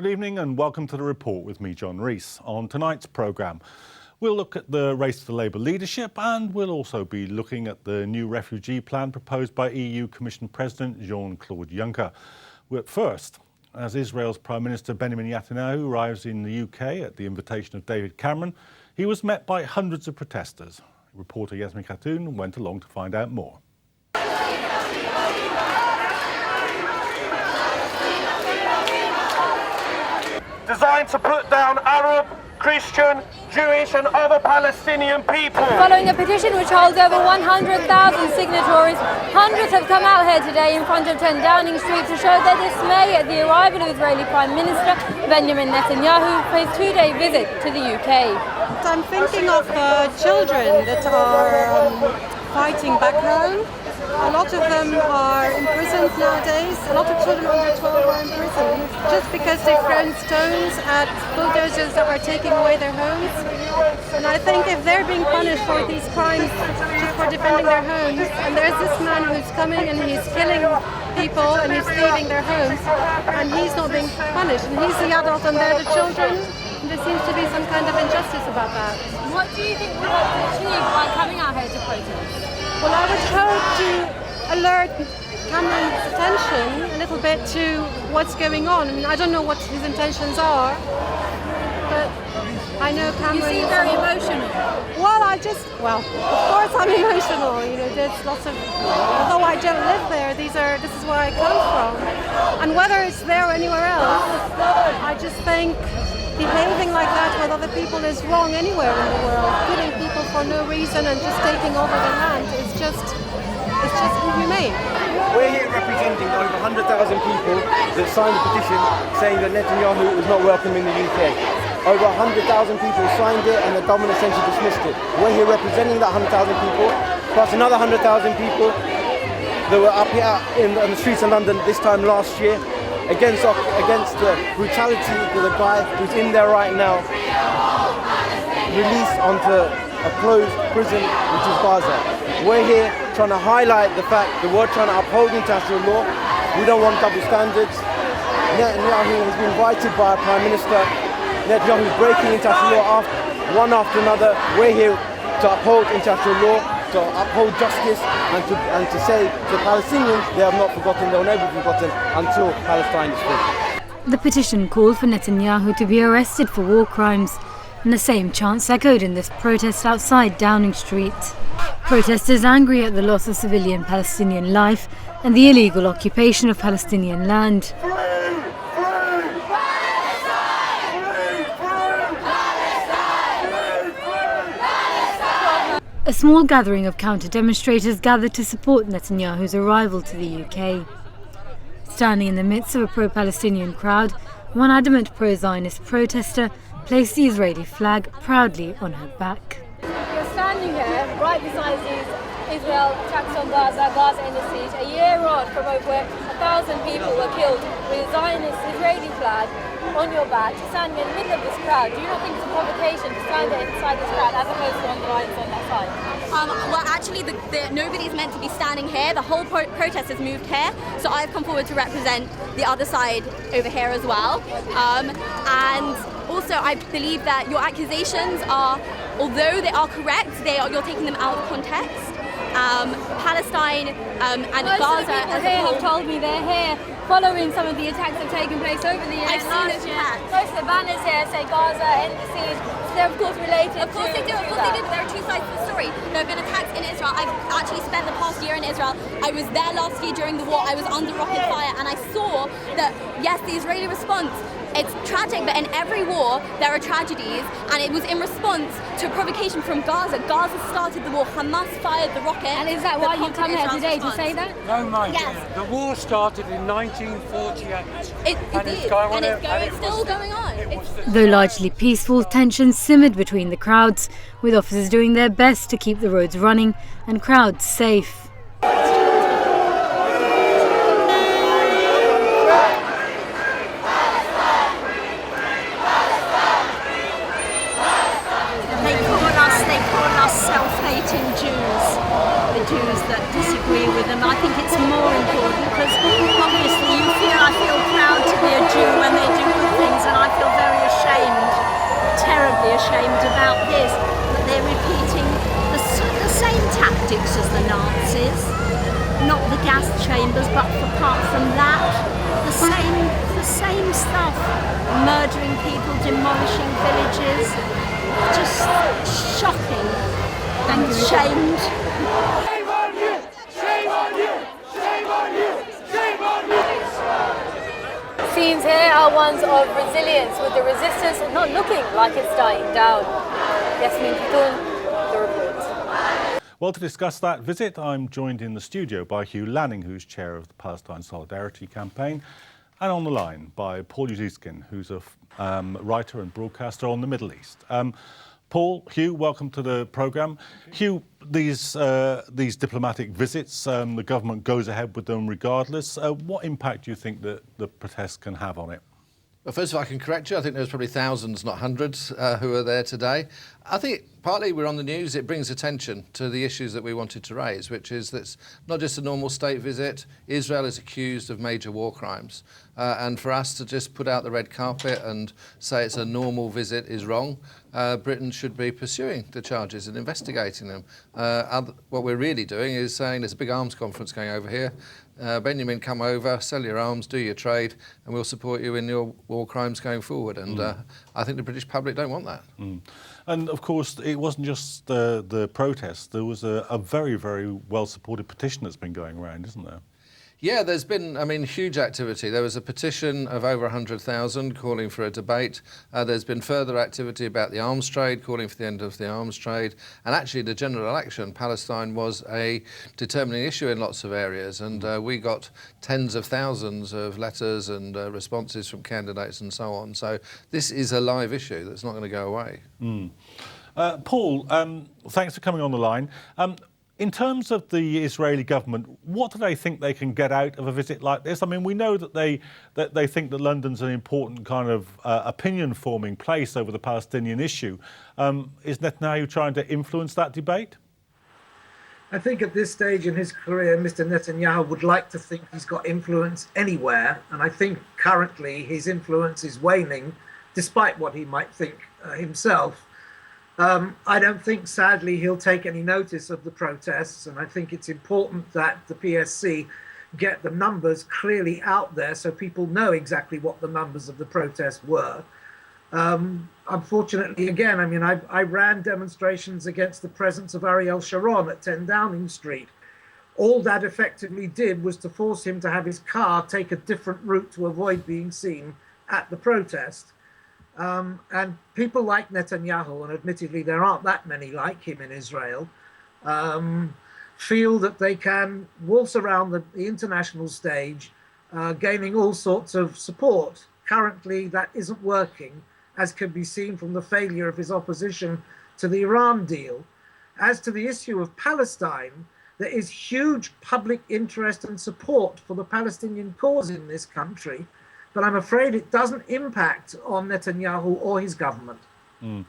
evening and welcome to The Report with me, John Rees. On tonight's programme, we'll look at the race to Labour leadership and we'll also be looking at the new refugee plan proposed by EU Commission President Jean-Claude Juncker. But first, as Israel's Prime Minister Benjamin Netanyahu arrives in the UK at the invitation of David Cameron, he was met by hundreds of protesters. Reporter Yasmin Khatun went along to find out more. Designed to put down Arab, Christian, Jewish and other Palestinian people. Following a petition which holds over 100,000 signatories, hundreds have come out here today in front of 10 Downing Street to show their dismay at the arrival of Israeli Prime Minister Benjamin Netanyahu for his two-day visit to the UK. I'm thinking of children that are fighting back home. A lot of them are imprisoned nowadays. A lot of children under 12 are imprisoned just because they've thrown stones at bulldozers that are taking away their homes. And I think if they're being punished for these crimes just for defending their homes, and there's this man who's coming and he's killing people and he's stealing their homes, and he's not being punished, and he's the adult and they're the children, and there seems to be some kind of injustice about that. What do you think we hope to achieve by coming out here to protest? Well, I would hope to alert Cameron's attention a little bit to what's going on. I mean, I don't know what his intentions are, but I know Cameron... You seem very emotional. Well, of course I'm emotional. You know, there's lots of... Although I don't live there, this is where I come from. And whether it's there or anywhere else, I just think behaving like that with other people is wrong anywhere in the world. Killing people for no reason and just taking over their land is just inhumane. We're here representing over 100,000 people that signed a petition saying that Netanyahu is not welcome in the UK. Over 100,000 people signed it and the government essentially dismissed it. We're here representing that 100,000 people, plus another 100,000 people that were up here on the streets of London this time last year against the brutality of the guy who's in there right now, released onto a closed prison, which is Gaza. We're here trying to highlight the fact that we're trying to uphold international law. We don't want double standards. Netanyahu has been invited by our Prime Minister. Netanyahu is breaking international law one after another. We're here to uphold international law, to uphold justice, and to say to the Palestinians they have not forgotten, they will never be forgotten until Palestine is free. The petition called for Netanyahu to be arrested for war crimes, and the same chants echoed in this protest outside Downing Street. Protesters angry at the loss of civilian Palestinian life and the illegal occupation of Palestinian land. A small gathering of counter-demonstrators gathered to support Netanyahu's arrival to the UK. Standing in the midst of a pro-Palestinian crowd, one adamant pro-Zionist protester placed the Israeli flag proudly on her back. You're standing here right beside these Israel attacks on Gaza in the siege, a year on from over 1,000 people were killed with a Zionist Israeli flag on your back, standing in the middle of this crowd. Do you not think it's a provocation to stand inside this crowd as opposed to on the lines on that side? Well, actually, nobody's meant to be standing here. The whole protest has moved here, so I've come forward to represent the other side over here as well. And also, I believe that your accusations are, although they are correct, you're taking them out of context. Palestine and Gaza as a whole have told me they're here following some of the attacks that have taken place over the years. I've seen those attacks. Most of the banners here say Gaza, end the siege. They're of course related. Of course they do. Of course they do. But there are two sides to the story. There have been attacks in Israel. I've actually spent the past year in Israel. I was there last year during the war. I was under rocket fire, and I saw that yes, the Israeli response. It's tragic, but in every war there are tragedies, and it was in response to a provocation from Gaza. Gaza started the war. Hamas fired the rocket. And is that why you come here today to say that? No, my Yes. dear. The war started in 1948. It's still going on. Though largely peaceful, tensions simmered between the crowds, with officers doing their best to keep the roads running and crowds safe. They call us self-hating Jews, the Jews that disagree with them. I think it's more important because obviously I feel proud to be a Jew when they do good things ashamed about this, that they're repeating the same tactics as the Nazis. Not the gas chambers, but apart from that, the same stuff. Murdering people, demolishing villages. Just shocking. Thank you. Shamed. Shame on you! Shame on you! Shame on you! Shame on you! Scenes here are ones of resilience, with the resistance not looking like it's dying down. Yasmin Khatun, the report. Well, to discuss that visit, I'm joined in the studio by Hugh Lanning, who's chair of the Palestine Solidarity Campaign, and on the line by Paul Usiskin, who's a writer and broadcaster on the Middle East. Paul, Hugh, welcome to the programme. Hugh, these diplomatic visits, the government goes ahead with them regardless. What impact do you think that the protests can have on it? Well, first of all, I can correct you. I think there's probably thousands, not hundreds, who are there today. I think partly we're on the news. It brings attention to the issues that we wanted to raise, which is that it's not just a normal state visit. Israel is accused of major war crimes. And for us to just put out the red carpet and say it's a normal visit is wrong. Britain should be pursuing the charges and investigating them. What we're really doing is saying there's a big arms conference going over here. Benjamin, come over, sell your arms, do your trade, and we'll support you in your war crimes going forward. And I think the British public don't want that. And of course, it wasn't just the protests. There was a very, very well-supported petition that's been going around, isn't there? Yeah, there's been, huge activity. There was a petition of over 100,000 calling for a debate. There's been further activity about the arms trade, calling for the end of the arms trade. And actually, the general election, Palestine was a determining issue in lots of areas. And we got tens of thousands of letters and responses from candidates and so on. So this is a live issue that's not going to go away. Paul, thanks for coming on the line. In terms of the Israeli government, what do they think they can get out of a visit like this? I mean, we know that they think that London's an important kind of opinion-forming place over the Palestinian issue. Is Netanyahu trying to influence that debate? I think at this stage in his career, Mr. Netanyahu would like to think he's got influence anywhere. And I think currently his influence is waning, despite what he might think himself. I don't think, sadly, he'll take any notice of the protests, and I think it's important that the PSC get the numbers clearly out there so people know exactly what the numbers of the protests were. Unfortunately, again, I ran demonstrations against the presence of Ariel Sharon at 10 Downing Street. All that effectively did was to force him to have his car take a different route to avoid being seen at the protest. And people like Netanyahu, and admittedly there aren't that many like him in Israel, feel that they can waltz around the international stage, gaining all sorts of support. Currently, that isn't working, as can be seen from the failure of his opposition to the Iran deal. As to the issue of Palestine, there is huge public interest and support for the Palestinian cause in this country. But I'm afraid it doesn't impact on Netanyahu or his government. Hugh,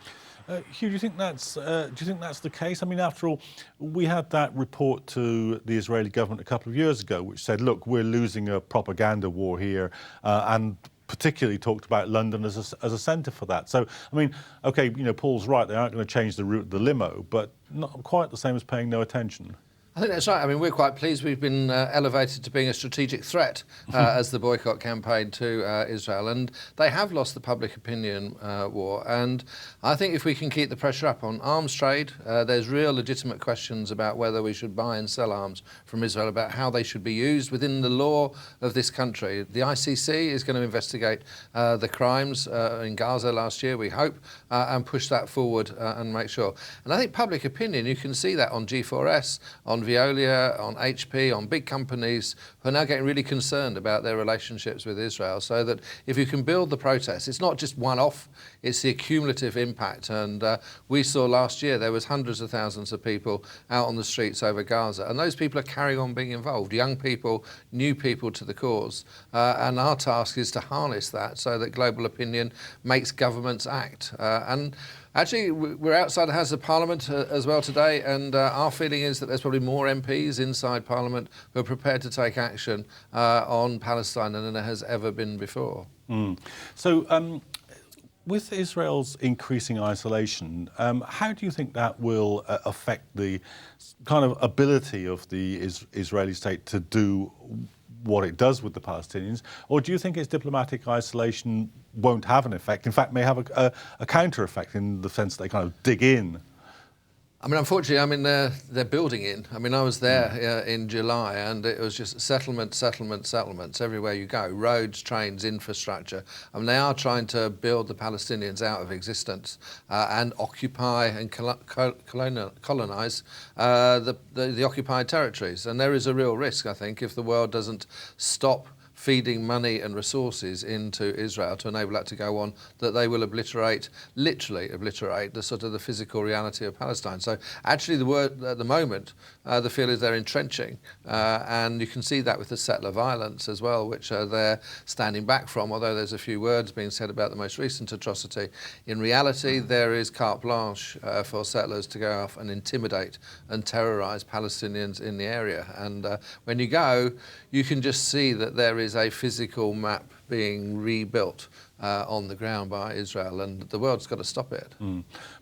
do you think that's the case? I mean, after all, we had that report to the Israeli government a couple of years ago, which said, "Look, we're losing a propaganda war here," and particularly talked about London as a centre for that. So, I mean, okay, Paul's right; they aren't going to change the route of the limo, but not quite the same as paying no attention. I think that's right. We're quite pleased we've been elevated to being a strategic threat as the boycott campaign to Israel. And they have lost the public opinion war. And I think if we can keep the pressure up on arms trade, there's real legitimate questions about whether we should buy and sell arms from Israel, about how they should be used within the law of this country. The ICC is going to investigate the crimes in Gaza last year, we hope, and push that forward and make sure. And I think public opinion, you can see that on G4S, on Veolia, on HP, on big companies who are now getting really concerned about their relationships with Israel, so that if you can build the protests, it's not just one-off, it's the accumulative impact. And we saw last year there was hundreds of thousands of people out on the streets over Gaza, and those people are carrying on being involved, young people, new people to the cause. And our task is to harness that so that global opinion makes governments act. And actually, we're outside the House of Parliament as well today, and our feeling is that there's probably more MPs inside Parliament who are prepared to take action on Palestine than there has ever been before. So With Israel's increasing isolation, how do you think that will affect the kind of ability of the Israeli state to do what it does with the Palestinians? Or do you think its diplomatic isolation won't have an effect, in fact may have a counter effect in the sense that they kind of dig in? I mean, unfortunately, they're building in. I mean, I was there in July, and it was just settlements everywhere you go. Roads, trains, infrastructure. I mean, they are trying to build the Palestinians out of existence and occupy and colonise the occupied territories. And there is a real risk, I think, if the world doesn't stop feeding money and resources into Israel to enable that to go on, that they will literally obliterate the sort of the physical reality of Palestine. So actually the word at the moment, the feel is they're entrenching, and you can see that with the settler violence as well, which they're standing back from, although there's a few words being said about the most recent atrocity. In reality, there is carte blanche for settlers to go off and intimidate and terrorise Palestinians in the area. And when you go, you can just see that there is a physical map being rebuilt on the ground by Israel, and the world's got to stop it.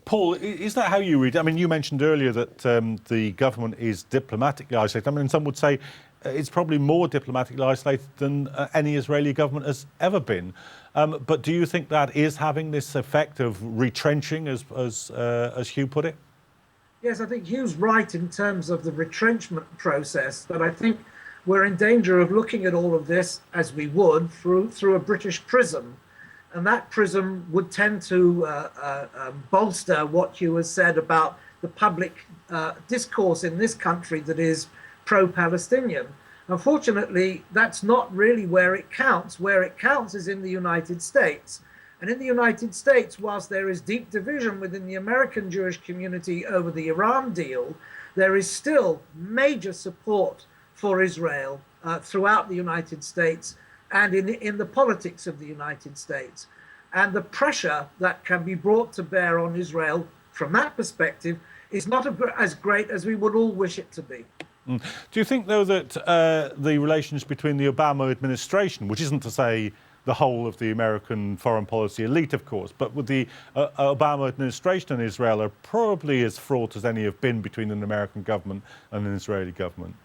Paul, is that how you read it? I mean, you mentioned earlier that the government is diplomatically isolated. I mean, some would say it's probably more diplomatically isolated than any Israeli government has ever been. But do you think that is having this effect of retrenching, as Hugh put it? Yes, I think Hugh's right in terms of the retrenchment process, but I think we're in danger of looking at all of this as we would through a British prism. And that prism would tend to bolster what Hugh has said about the public discourse in this country that is pro-Palestinian. Unfortunately, that's not really where it counts. Where it counts is in the United States. And in the United States, whilst there is deep division within the American Jewish community over the Iran deal, there is still major support for Israel throughout the United States and in the politics of the United States. And the pressure that can be brought to bear on Israel from that perspective is not as great as we would all wish it to be. Do you think, though, that the relations between the Obama administration, which isn't to say the whole of the American foreign policy elite, of course, but with the Obama administration and Israel are probably as fraught as any have been between an American government and an Israeli government?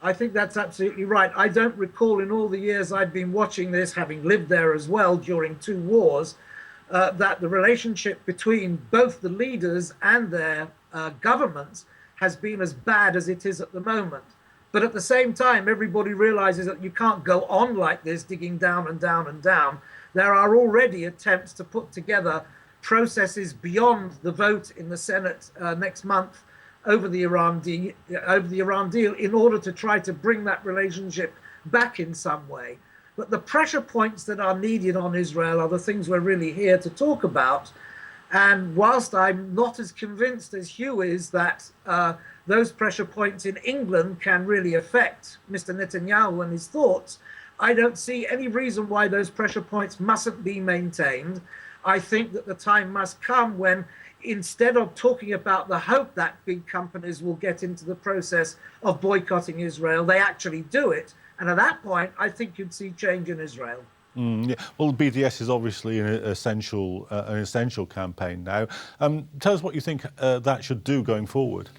I think that's absolutely right. I don't recall in all the years I've been watching this, having lived there as well during 2 wars, that the relationship between both the leaders and their governments has been as bad as it is at the moment. But at the same time, everybody realizes that you can't go on like this, digging down and down and down. There are already attempts to put together processes beyond the vote in the Senate next month over the Iran deal in order to try to bring that relationship back in some way. But the pressure points that are needed on Israel are the things we're really here to talk about. And whilst I'm not as convinced as Hugh is that those pressure points in England can really affect Mr. Netanyahu and his thoughts, I don't see any reason why those pressure points mustn't be maintained. I think that the time must come when, instead of talking about the hope that big companies will get into the process of boycotting Israel, they actually do it. And at that point, I think you'd see change in Israel. Yeah. Well, BDS is obviously an essential campaign now. Tell us what you think that should do going forward.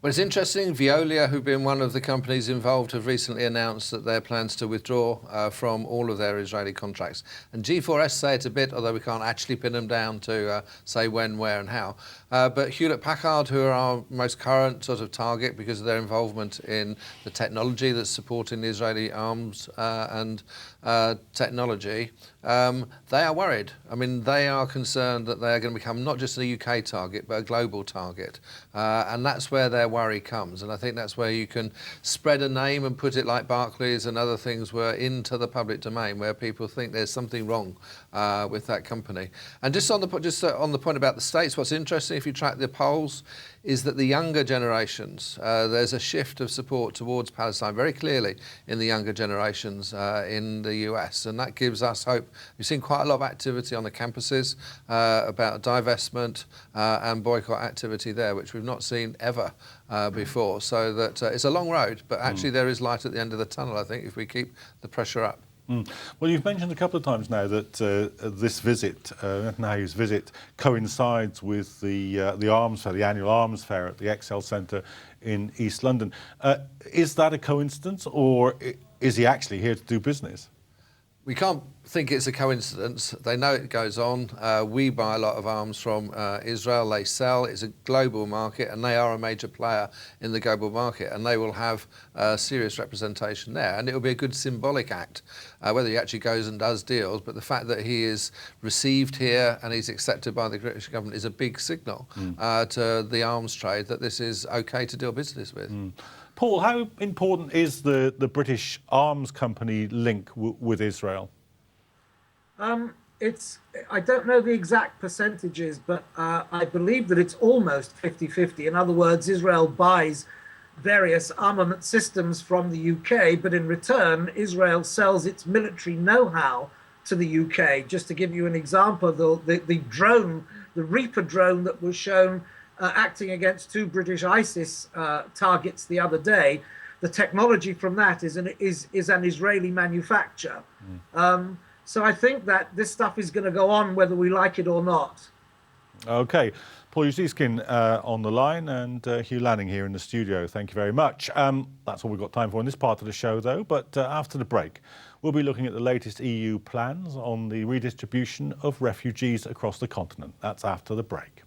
Well, it's interesting. Veolia, who've been one of the companies involved, have recently announced that their plans to withdraw from all of their Israeli contracts. And G4S say it a bit, although we can't actually pin them down to say when, where and how. But Hewlett-Packard, who are our most current sort of target because of their involvement in the technology that's supporting the Israeli arms and technology, they are worried. I mean, they are concerned that they are going to become not just a UK target, but a global target. And that's where their worry comes. And I think that's where you can spread a name and put it like Barclays and other things were into the public domain, where people think there's something wrong with that company. And just on the point about the States, what's interesting, if you track the polls, is that the younger generations, there's a shift of support towards Palestine very clearly in the younger generations in the US, and that gives us hope. We've seen quite a lot of activity on the campuses about divestment and boycott activity there, which we've not seen ever before. So that it's a long road, but actually there is light at the end of the tunnel, I think, if we keep the pressure up. Well, you've mentioned a couple of times now that this visit, Netanyahu's visit, coincides with the arms fair, the annual arms fair at the Excel Centre in East London. Is that a coincidence, or is he actually here to do business? We can't think it's a coincidence. They know it goes on. We buy a lot of arms from Israel. They sell. It's a global market, and they are a major player in the global market, and they will have serious representation there. And it will be a good symbolic act, whether he actually goes and does deals. But the fact that he is received here and he's accepted by the British government is a big signal to the arms trade that this is okay to do business with. Paul, how important is the British arms company link with Israel? I don't know the exact percentages, but I believe that it's almost 50-50. In other words, Israel buys various armament systems from the UK, but in return, Israel sells its military know-how to the UK. Just to give you an example, the drone, the Reaper drone that was shown acting against 2 British ISIS targets the other day, the technology from that is an Israeli manufacture. So I think that this stuff is going to go on whether we like it or not. Okay. Paul Usiskin on the line, and Hugh Lanning here in the studio. Thank you very much. That's all we've got time for in this part of the show, though. But after the break, we'll be looking at the latest EU plans on the redistribution of refugees across the continent. That's after the break.